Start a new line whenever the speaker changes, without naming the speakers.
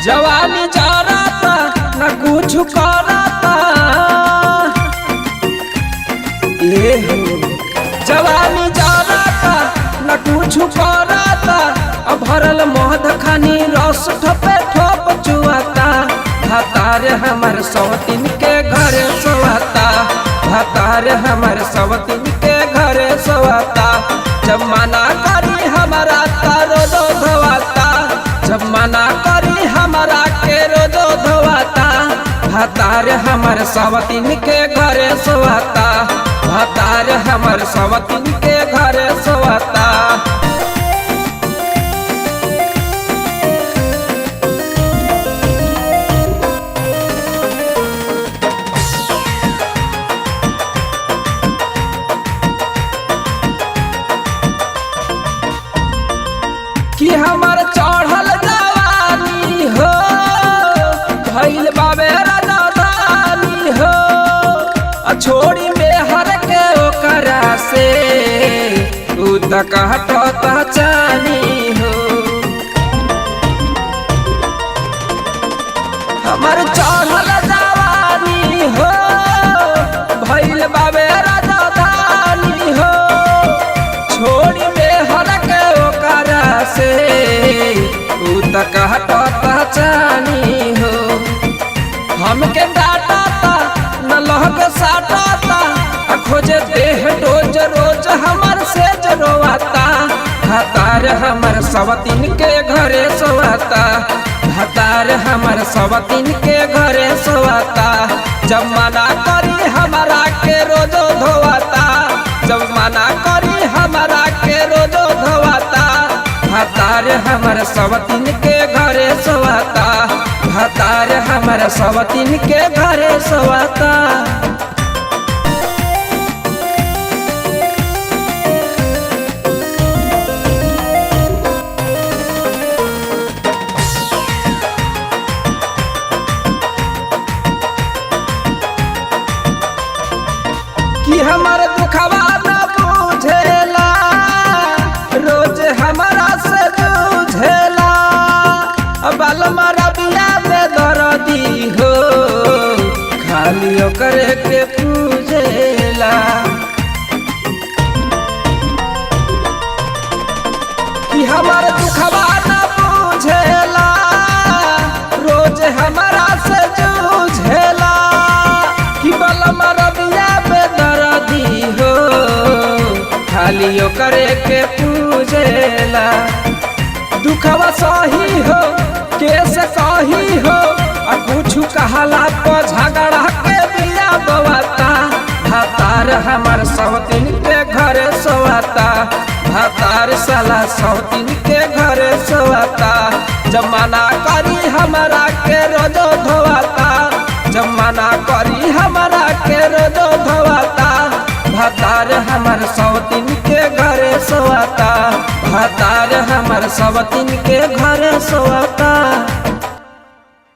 जवानी जराता न कुछ कराता ये हो जवानी जराता न कुछ कराता अब भरल मध खानी रस ठोपे ठोप चुआता भातार हमर सवतीन के घरे सोवाता भातार हमर सवतीन के घरे सोवाता जब मना करी हमारा तारो दो धोवाता जब मना करी हमारा के रोजो धोवाता भातार हमर सवतीन के घरे सोवाता भातार हमर सवतीन के घरे सोवाता। कि हमर चढ़ल जवानी हो भइल बाबे राजधानी हो छोड़ी में हर के ओकरा से उ त कहता चानी हो हमर चढ़ल जवानी हो भइल बाबे राजधानी हो छोड़ी में हर के ओकरा से उ त कहता चानी हो हमके डांटता न लहक साटता खोजे देह रोज रोज हमर से जरोवाता भातार हमर सवतीन के घरे सोवाता भातार हमर सवतीन के घरे सोवाता जब मना करी हमारा के रोजो धोवाता जब मना करी हमारा के रोजो धोवाता भातार हमर सवतीन के घरे सोवाता भातार हमर सवतीन के घरे सोवाता। कि हमर दुखवा न बुझेला रोज हमारा से जूझेला बाल मरबिया में दर्दी हो खाली ओकरे के पूजेला कि हमर दुखवा न बुझेला रोज हमारा से जूझेला कि बाल मरबिया में दर्दी हो खाली ओकरे के पूजेला दुखवा सही हो कैसे कही हो आ कुछ कहला तो झगड़ा के बिया बवाता भातार हमर सवतीन के घरे सोवाता भातार साला सवतीन के घरे सोवाता जब मना करी हमारा के रोजो धोवाता जब मना करी हमारा के रोजो धोवाता भातार हमर सवतीन के घरे सोवाता भातार हमर सवतीन के घरे सोवाता।